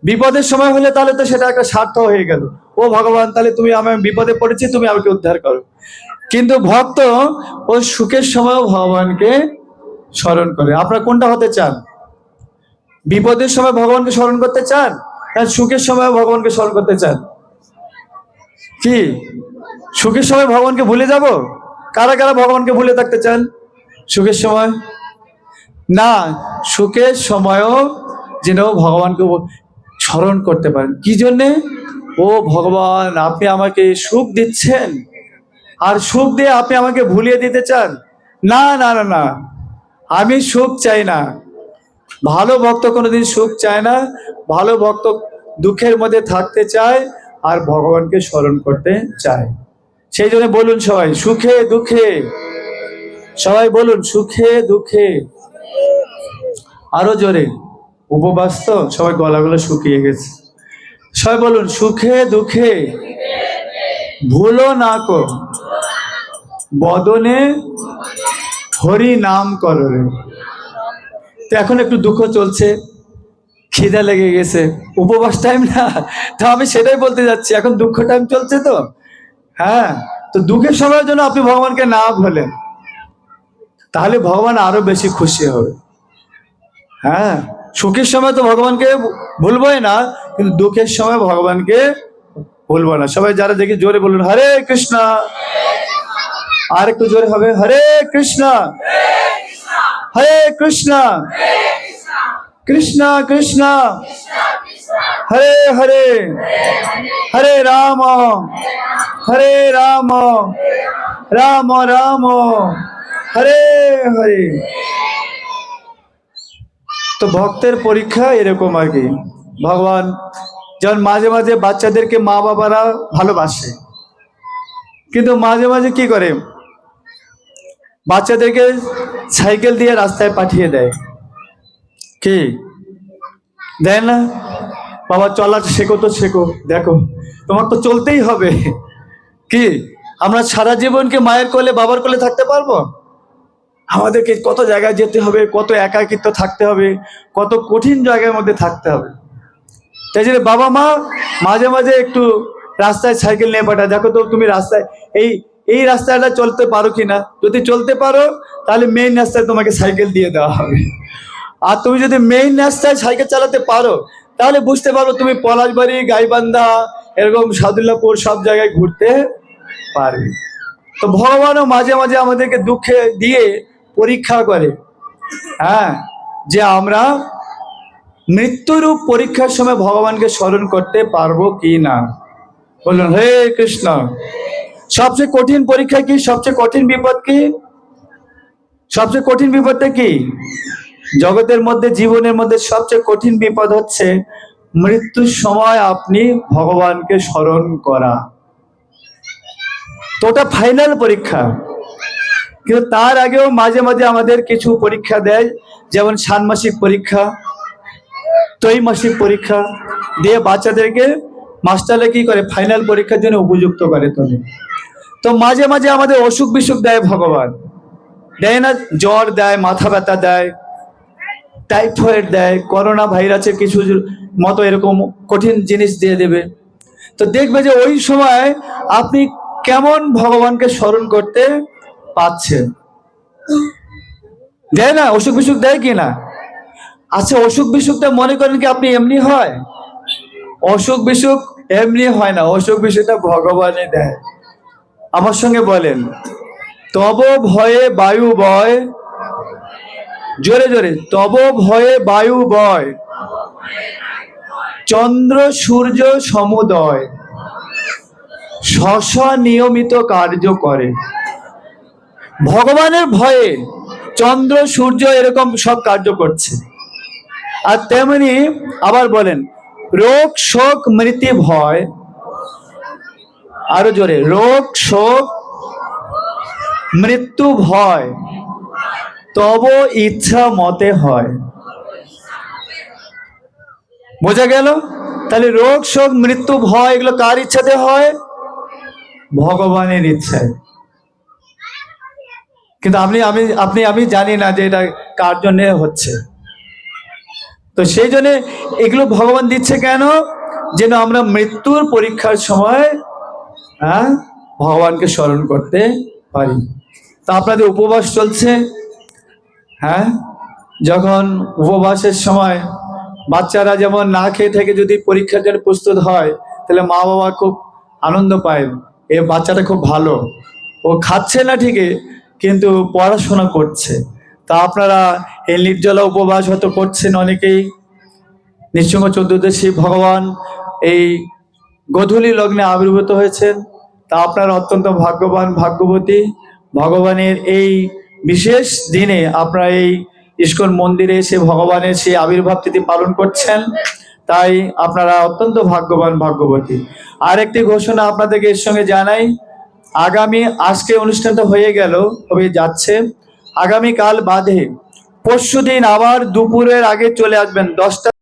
বিপদের সময় হলে তাহলে তো সেটা একটা স্বার্থ হয়ে গেল, ও ভগবান তাহলে তুমি আমি বিপদে পড়েছি, তুমি আমাকে উদ্ধার করো। কিন্তু ভক্ত ও সুখের সময়ও ভগবানকে স্মরণ করে। আপনারা কোনটা হতে চান? বিপদের সময় ভগবানকে স্মরণ করতে চান, না সুখের সময় ভগবানকে স্মরণ করতে চান? কি সুখের সময় ভগবানকে ভুলে যাব? কারা কারা ভগবানকে ভুলে থাকতে চান সুখের সময়? না, সুখের সময়ও যেন ভগবানকে স্মরণ করতে পারেন। কি জন্যে? ও ভগবান, আপনি আমাকে সুখ দিচ্ছেন, আর সুখ দিয়ে আপনি আমাকে ভুলিয়ে দিতে চান? না না না না, আমি সুখ চাই না। ভালো ভক্ত কোনোদিন সুখ চায় না। ভালো ভক্ত দুঃখের মধ্যে থাকতে চায় আর ভগবানকে স্মরণ করতে চায়। সেই জন্য বলুন সবাই, সুখে দুঃখে, সবাই বলুন সুখে দুঃখে। আরো জোরে, উপবাস তো সবাই গলাগুলো শুকিয়ে গেছে। সবাই বলুন সুখে দুঃখে ভুলো না কো বদনে হরি নাম করো রে। তো এখন একটু দুঃখ চলছে, খিদা লেগে গেছে, উপবাস টাইম না, তো আমি সেটাই বলতে যাচ্ছি, এখন দুঃখ টাইম চলছে তো। হ্যাঁ, তো দুঃখের সময়ের জন্য আপনি ভগবানকে না ভোলেন, তাহলে ভগবান আরো বেশি খুশি হবে। হ্যাঁ, সুখের সময় তো ভগবানকে ভুলবোই না, কিন্তু দুঃখের সময় ভগবানকে ভুলবো না। সবাই যারা দেখি জোরে বলুন হরে কৃষ্ণ। আর একটু জোরে হবে, হরে কৃষ্ণ হরে কৃষ্ণ কৃষ্ণ কৃষ্ণ হরে হরে হরে রাম হরে রাম রাম রাম হরে হরে। তো ভক্তের পরীক্ষা এরকম আর কি। ভগবান যেমন মাঝে মাঝে বাচ্চাদেরকে মা বাবারা ভালোবাসে, কিন্তু মাঝে মাঝে কি করে, বাচ্চাদেরকে সাইকেল দিয়ে রাস্তায় পাঠিয়ে দেয়। কি দেয় না? বাবা চলা শেখো তো শেখো, দেখো তোমার তো চলতেই হবে। কি আমরা সারা জীবনকে মায়ের কোলে বাবার কোলে থাকতে পারবো? আমাদেরকে কত জায়গায় যেতে হবে, কত একাকিত্ব থাকতে হবে, কত কঠিন জায়গার মধ্যে থাকতে হবে। তাই জন্য বাবা মা মাঝে মাঝে একটু রাস্তায় সাইকেল নিয়ে পাঠায়, দেখো তো তুমি রাস্তায় এই এই রাস্তাটা চলতে পারো কিনা, যদি চলতে পারো তাহলে মেইন রাস্তায় তোমাকে সাইকেল দিয়ে দেওয়া হবে। আর তুমি যদি মেইন রাস্তায় সাইকেল চালাতে পারো তাহলে বুঝতে পারো তুমি পলাশবাড়ি, গাইবান্ধা, এরকম সাদুল্লাপুর সব জায়গায় ঘুরতে পারবে। তো ভগবানও মাঝে মাঝে আমাদেরকে দুঃখে দিয়ে পরীক্ষা করে। হ্যাঁ, যে আমরা মৃত্যুরূপ পরীক্ষার সময় ভগবানকে স্মরণ করতে পারবো কি না। বলুন হে কৃষ্ণ। সবচেয়ে কঠিন পরীক্ষা কি? সবচেয়ে কঠিন বিপদ কি? সবচেয়ে কঠিন বিপদটা কি? জগতের মধ্যে, জীবনের মধ্যে সবচেয়ে কঠিন বিপদ হচ্ছে মৃত্যুর সময় আপনি ভগবানকে স্মরণ করা। তো ওটা ফাইনাল পরীক্ষা। কিন্তু তার আগেও মাঝে মাঝে আমাদের কিছু পরীক্ষা দেয়, যেমন ষান্মাসিক পরীক্ষা, ত্রৈমাসিক পরীক্ষা দিয়ে বাচ্চাদেরকে মাস্টাররা কি করে, ফাইনাল পরীক্ষার জন্য উপযুক্ত করে তোলে। তো মাঝে মাঝে আমাদের অসুখ বিসুখ দেয় ভগবান, দেয় না? জ্বর দেয়, মাথা ব্যথা দেয়, টাইফয়েড দেয়, করোনা ভাইরাসের কিছু মতো এরকম কঠিন জিনিস দিয়ে দেবে। তো দেখবে যে ওই সময় আপনি কেমন ভগবানকে স্মরণ করতে পাচ্ছেন। দেয় না? অসুখ বিসুখ দেয় কি না? আচ্ছা, অসুখ বিসুখটা মনে করেন কি আপনি এমনি হয়? অসুখ বিসুখ এমনি হয় না, অসুখ বিসুখটা ভগবানই দেয়। আমার সঙ্গে বলেন, তব ভয়ে বায়ু বয়, জোরে জোরে, তব ভয়ে বায়ু বয়, চন্দ্র সূর্য সমুদয়, স্ব নিয়মিত কার্য করে। ভগবানের ভয়ে চন্দ্র সূর্য এরকম সব কার্য করছে। আর তেমনি আবার বলেন, রোগ শোক মৃত্যু ভয়, আরো জোরে, রোগ শোক মৃত্যু ভয় তব ইচ্ছা মতে হয়। বোঝা গেল? তাহলে রোগ শোক মৃত্যু ভয় এগুলো কার ইচ্ছাতে হয়? ভগবানের ইচ্ছায়। কিন্তু আমি জানি না যে এটা কার জন্য হচ্ছে। তো সেই জন্য এগুলো ভগবান দিচ্ছে কেন? যেন আমরা মৃত্যুর পরীক্ষার সময় হ্যাঁ ভগবানকে স্মরণ করতে পারি। তা আপনাদের উপবাস চলছে, হ্যাঁ, যখন উপবাসের সময় বাচ্চারা যেমন না খেয়ে থেকে যদি পরীক্ষার জন্য প্রস্তুত হয়, তাহলে মা বাবা খুব আনন্দ পায়, এ বাচ্চাটা খুব ভালো, ও খাচ্ছে না ঠিকই কিন্তু পড়াশোনা করছে। তা আপনারা এই নির্জলা উপবাস হয়তো করছেন অনেকেই। নৃসিংহ চতুর্দশী ভগবান এই গোধূলি লগ্নে আবির্ভূত হয়েছেন। তা আপনারা অত্যন্ত ভাগ্যবান ভাগ্যবতী, ভগবানের এই বিশেষ দিনে আপনারা এই ইস্কন মন্দিরে এসে ভগবানের সেই আবির্ভাব তিথি পালন করছেন, তাই আপনারা অত্যন্ত ভাগ্যবান ভাগ্যবতী। আর একটি ঘোষণা আপনাদেরকে এর সঙ্গে জানাই, আগামী, আজকে অনুষ্ঠানটা হয়ে গেল, হয়ে যাচ্ছে, আগামীকাল বাদে পরশুদিন আবার দুপুরের আগে চলে আসবেন 10টা